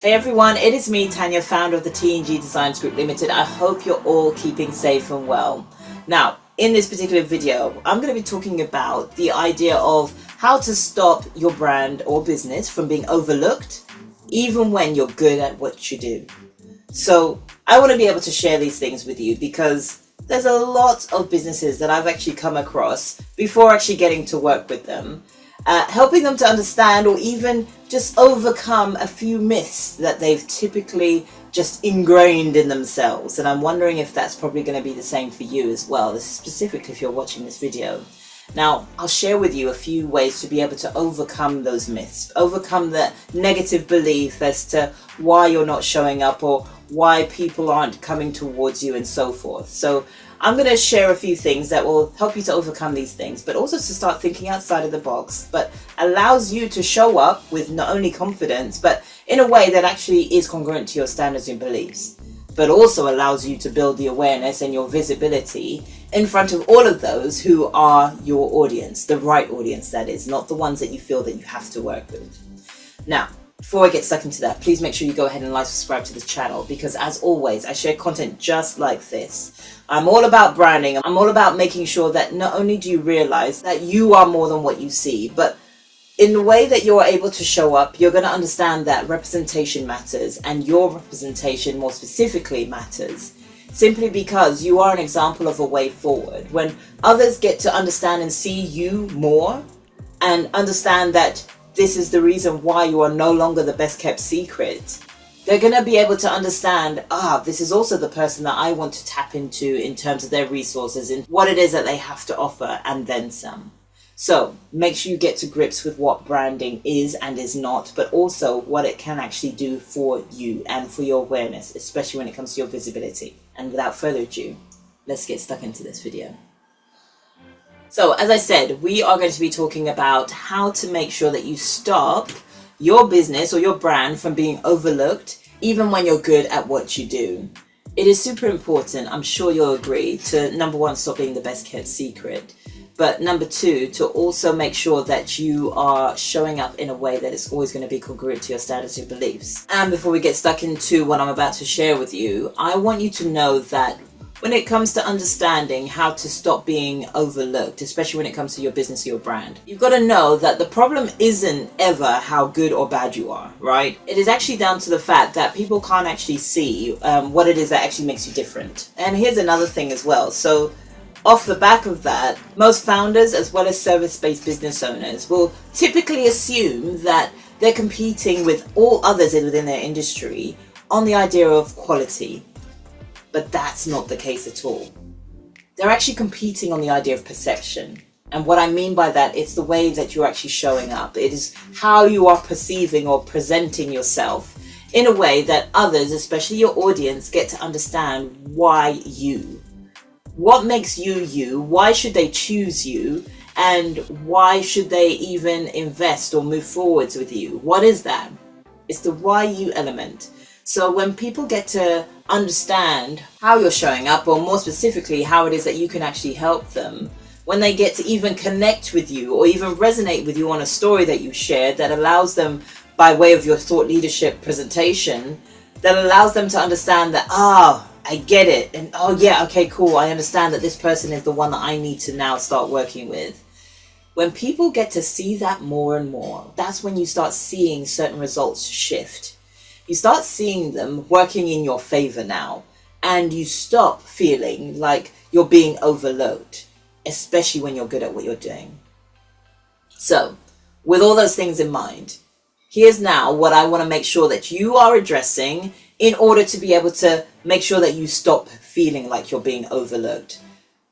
Hey everyone, it is me, Tanya, founder of the T&G Designs Group Limited. I hope you're all keeping safe and well. Now, in this particular video, I'm going to be talking about the idea of how to stop your brand or business from being overlooked, even when you're good at what you do. So I want to be able to share these things with you because there's a lot of businesses that I've actually come across before actually getting to work with them. Helping them to understand or even just overcome a few myths that they've typically just ingrained in themselves. And I'm wondering if that's probably going to be the same for you as well, specifically if you're watching this video. Now, I'll share with you a few ways to be able to overcome those myths, overcome the negative belief as to why you're not showing up or why people aren't coming towards you and so forth. So I'm going to share a few things that will help you to overcome these things, but also to start thinking outside of the box, but allows you to show up with not only confidence, but in a way that actually is congruent to your standards and beliefs, but also allows you to build the awareness and your visibility in front of all of those who are your audience, the right audience that is, not the ones that you feel that you have to work with. Now, before I get stuck into that, please make sure you go ahead and subscribe to this channel, because as always, I share content just like this. I'm all about branding. I'm all about making sure that not only do you realize that you are more than what you see, but in the way that you're able to show up, you're going to understand that representation matters, and your representation more specifically matters. Simply because you are an example of a way forward. When others get to understand and see you more and understand that this is the reason why you are no longer the best kept secret, they're going to be able to understand, this is also the person that I want to tap into in terms of their resources and what it is that they have to offer, and then some. So make sure you get to grips with what branding is and is not, but also what it can actually do for you and for your awareness, especially when it comes to your visibility. And without further ado, let's get stuck into this video. So as I said, we are going to be talking about how to make sure that you stop your business or your brand from being overlooked, even when you're good at what you do. It is super important, I'm sure you'll agree, to number one, stop being the best kept secret. But number two, to also make sure that you are showing up in a way that is always going to be congruent to your standards and beliefs. And before we get stuck into what I'm about to share with you, I want you to know that when it comes to understanding how to stop being overlooked, especially when it comes to your business or your brand, you've got to know that the problem isn't ever how good or bad you are, right? It is actually down to the fact that people can't actually see what it is that actually makes you different. And here's another thing as well. So off the back of that, most founders as well as service-based business owners will typically assume that they're competing with all others within their industry on the idea of quality. But that's not the case at all. They're actually competing on the idea of perception. And what I mean by that, it's the way that you're actually showing up. It is how you are perceiving or presenting yourself in a way that others, especially your audience, get to understand why you. What makes you you? Why should they choose you? And why should they even invest or move forwards with you? What is that? It's the why you element. So when people get to understand how you're showing up, or more specifically, how it is that you can actually help them, when they get to even connect with you or even resonate with you on a story that you shared that allows them, by way of your thought leadership presentation, that allows them to understand that, I get it. And yeah, okay, cool. I understand that this person is the one that I need to now start working with. When people get to see that more and more, that's when you start seeing certain results shift. You start seeing them working in your favor now, and you stop feeling like you're being overlooked, especially when you're good at what you're doing. So, with all those things in mind, here's now what I want to make sure that you are addressing in order to be able to make sure that you stop feeling like you're being overlooked,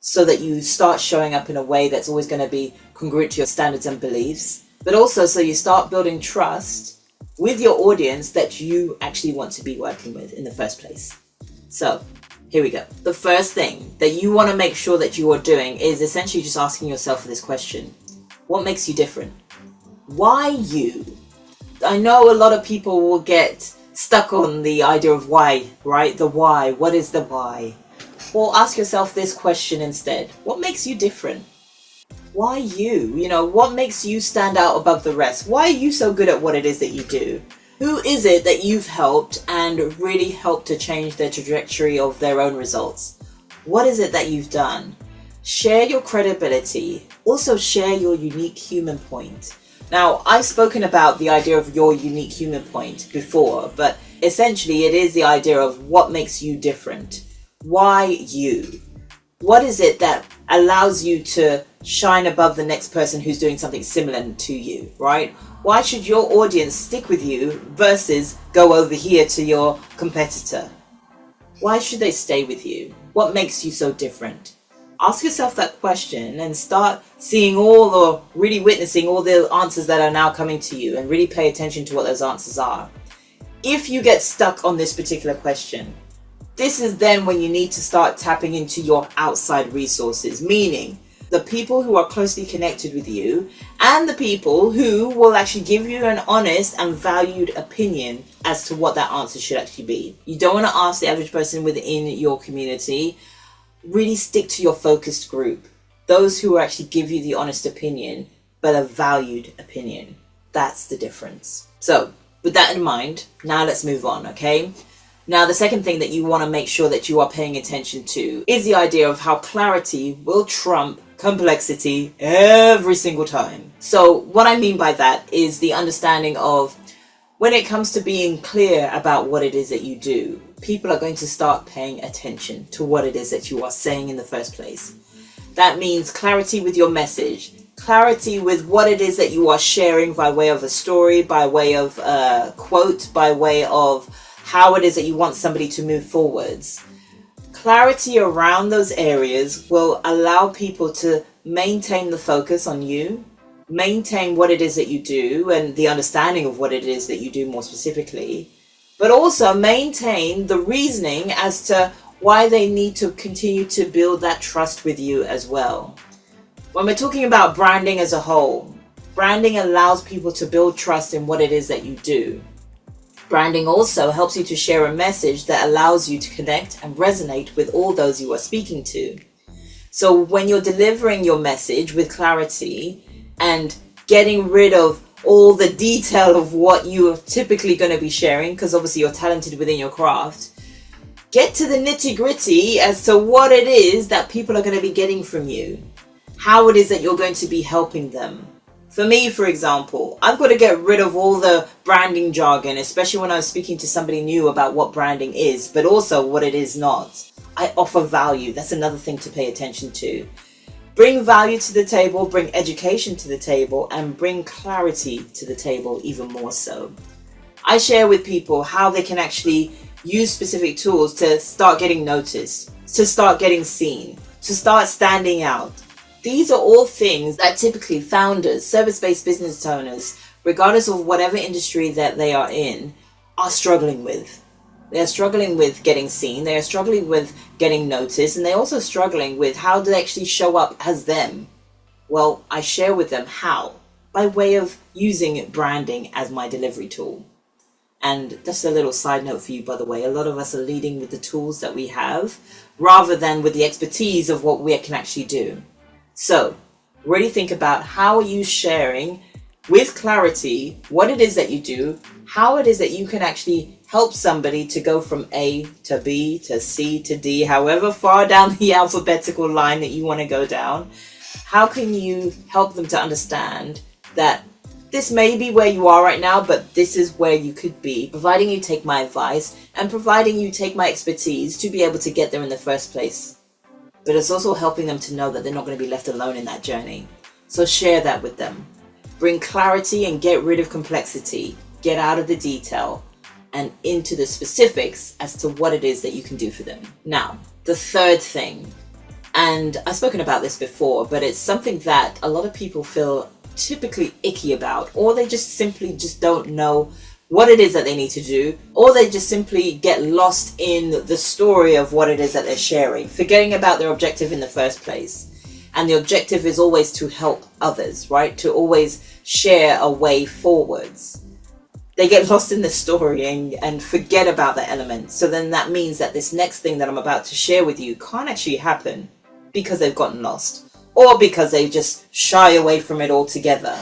so that you start showing up in a way that's always going to be congruent to your standards and beliefs, but also so you start building trust with your audience that you actually want to be working with in the first place. So here we go. The first thing that you want to make sure that you are doing is essentially just asking yourself this question: what makes you different? Why you? I know a lot of people will get stuck on the idea of why, right? The why. What is the why? Well, ask yourself this question instead: what makes you different? Why you? What makes you stand out above the rest? Why are you so good at what it is that you do? Who is it that you've helped and really helped to change the trajectory of their own results? What is it that you've done? Share your credibility. Also share your unique human point. Now, I've spoken about the idea of your unique human point before, but essentially it is the idea of what makes you different. Why you? What is it that allows you to shine above the next person who's doing something similar to you, right? Why should your audience stick with you versus go over here to your competitor? Why should they stay with you? What makes you so different? Ask yourself that question and start seeing really witnessing all the answers that are now coming to you, and really pay attention to what those answers are. If you get stuck on this particular question, this is then when you need to start tapping into your outside resources, meaning the people who are closely connected with you and the people who will actually give you an honest and valued opinion as to what that answer should actually be. You don't want to ask the average person within your community. Really stick to your focused group, those who actually give you the honest opinion, but a valued opinion. That's the difference. So with that in mind, now let's move on, okay? Now, the second thing that you want to make sure that you are paying attention to is the idea of how clarity will trump complexity every single time. So what I mean by that is the understanding of when it comes to being clear about what it is that you do, people are going to start paying attention to what it is that you are saying in the first place. That means clarity with your message, clarity with what it is that you are sharing by way of a story, by way of a quote, by way of how it is that you want somebody to move forwards. Clarity around those areas will allow people to maintain the focus on you, maintain what it is that you do and the understanding of what it is that you do more specifically, but also maintain the reasoning as to why they need to continue to build that trust with you as well. When we're talking about branding as a whole, branding allows people to build trust in what it is that you do. Branding also helps you to share a message that allows you to connect and resonate with all those you are speaking to. So when you're delivering your message with clarity and getting rid of all the detail of what you are typically going to be sharing, because obviously you're talented within your craft, get to the nitty-gritty as to what it is that people are going to be getting from you, how it is that you're going to be helping them. For me, for example, I've got to get rid of all the branding jargon, especially when I'm speaking to somebody new about what branding is, but also what it is not. I offer value. That's another thing to pay attention to. Bring value to the table, bring education to the table, and bring clarity to the table even more so. I share with people how they can actually use specific tools to start getting noticed, to start getting seen, to start standing out. These are all things that typically founders, service-based business owners, regardless of whatever industry that they are in, are struggling with. They are struggling with getting seen, they are struggling with getting noticed, and they're also struggling with how to actually show up as them. Well, I share with them how, by way of using branding as my delivery tool. And just a little side note for you, by the way, a lot of us are leading with the tools that we have, rather than with the expertise of what we can actually do. So, really think about how are you sharing with clarity what it is that you do, how it is that you can actually help somebody to go from A to B to C to D, however far down the alphabetical line that you want to go down. How can you help them to understand that this may be where you are right now, but this is where you could be, providing you take my advice and providing you take my expertise to be able to get there in the first place. But it's also helping them to know that they're not going to be left alone in that journey. So share that with them. Bring clarity and get rid of complexity. Get out of the detail and into the specifics as to what it is that you can do for them. Now, the third thing, and I've spoken about this before, but it's something that a lot of people feel typically icky about, or they just simply don't know what it is that they need to do, or they just simply get lost in the story of what it is that they're sharing, forgetting about their objective in the first place. And the objective is always to help others, right? To always share a way forwards. They get lost in the story and forget about that element. So then that means that this next thing that I'm about to share with you can't actually happen because they've gotten lost, or because they just shy away from it altogether.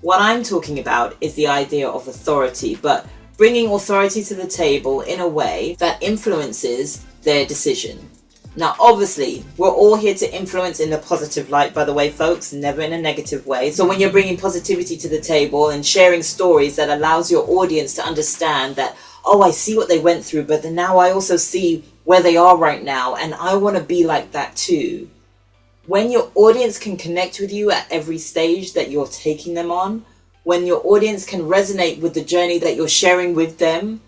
What I'm talking about is the idea of authority, but bringing authority to the table in a way that influences their decision. Now, obviously, we're all here to influence in a positive light, by the way, folks, never in a negative way. So when you're bringing positivity to the table and sharing stories that allows your audience to understand that, oh, I see what they went through, but then now I also see where they are right now, and I want to be like that too. When your audience can connect with you at every stage that you're taking them on, when your audience can resonate with the journey that you're sharing with them,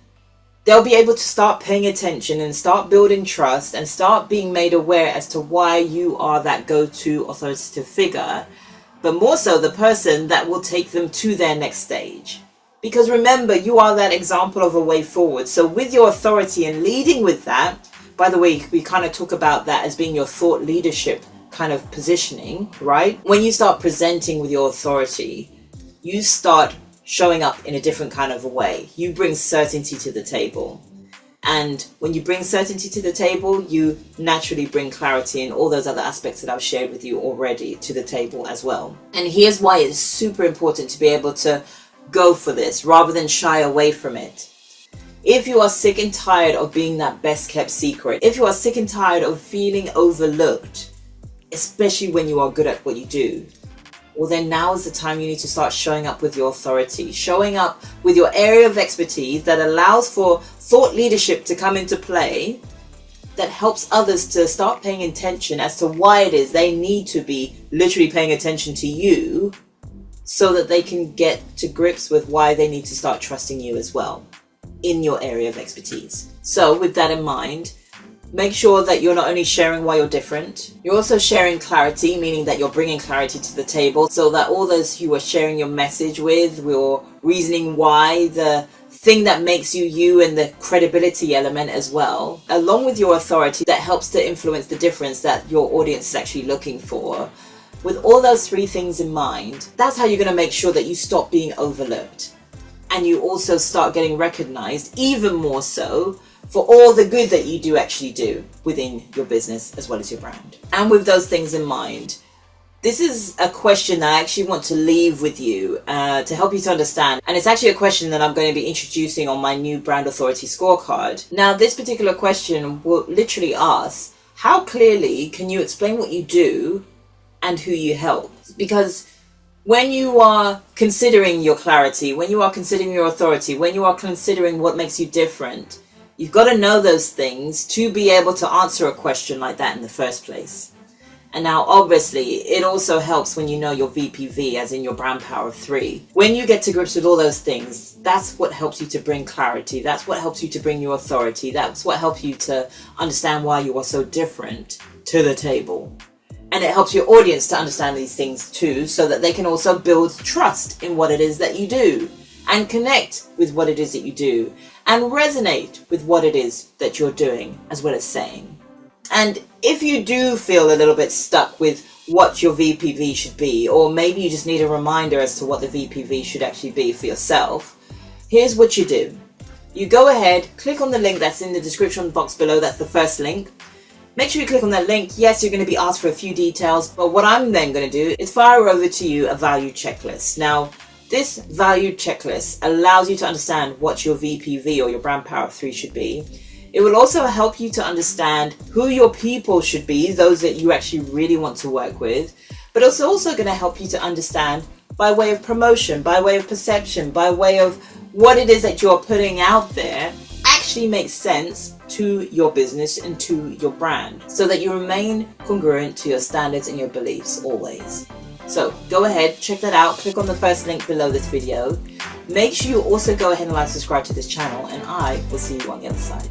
they'll be able to start paying attention and start building trust and start being made aware as to why you are that go-to authoritative figure, but more so the person that will take them to their next stage. Because remember, you are that example of a way forward. So with your authority and leading with that, by the way, we kind of talk about that as being your thought leadership kind of positioning, right? When you start presenting with your authority, you start showing up in a different kind of a way. You bring certainty to the table. And when you bring certainty to the table, you naturally bring clarity and all those other aspects that I've shared with you already to the table as well. And here's why it's super important to be able to go for this rather than shy away from it. If you are sick and tired of being that best kept secret, if you are sick and tired of feeling overlooked, especially when you are good at what you do, well then now is the time you need to start showing up with your authority, showing up with your area of expertise that allows for thought leadership to come into play, that helps others to start paying attention as to why it is they need to be literally paying attention to you, so that they can get to grips with why they need to start trusting you as well in your area of expertise. So with that in mind, make sure that you're not only sharing why you're different, you're also sharing clarity, meaning that you're bringing clarity to the table so that all those you are sharing your message with, your reasoning why, the thing that makes you you, and the credibility element as well, along with your authority that helps to influence the difference that your audience is actually looking for. With all those three things in mind, that's how you're going to make sure that you stop being overlooked. And you also start getting recognized even more so for all the good that you do actually do within your business as well as your brand. And with those things in mind, this is a question that I actually want to leave with you to help you to understand. And it's actually a question that I'm going to be introducing on my new brand authority scorecard. Now, this particular question will literally ask, how clearly can you explain what you do and who you help? Because when you are considering your clarity, when you are considering your authority, when you are considering what makes you different, you've got to know those things to be able to answer a question like that in the first place. And now obviously it also helps when you know your VPV, as in your brand power of 3. When you get to grips with all those things, that's what helps you to bring clarity. That's what helps you to bring your authority. That's what helps you to understand why you are so different to the table. And it helps your audience to understand these things too, so that they can also build trust in what it is that you do, and connect with what it is that you do, and resonate with what it is that you're doing as well as saying. And if you do feel a little bit stuck with what your VPV should be, or maybe you just need a reminder as to what the VPV should actually be for yourself, here's what you do. You go ahead, click on the link that's in the description box below. That's the first link. Make sure you click on that link. Yes, you're going to be asked for a few details, but what I'm then going to do is fire over to you a value checklist. Now, this value checklist allows you to understand what your VPV or your brand power of 3 should be. It will also help you to understand who your people should be, those that you actually really want to work with, but it's also going to help you to understand by way of promotion, by way of perception, by way of what it is that you're putting out there actually makes sense to your business and to your brand, so that you remain congruent to your standards and your beliefs always. So go ahead, check that out, click on the first link below this video. Make sure you also go ahead and like, subscribe to this channel, and I will see you on the other side.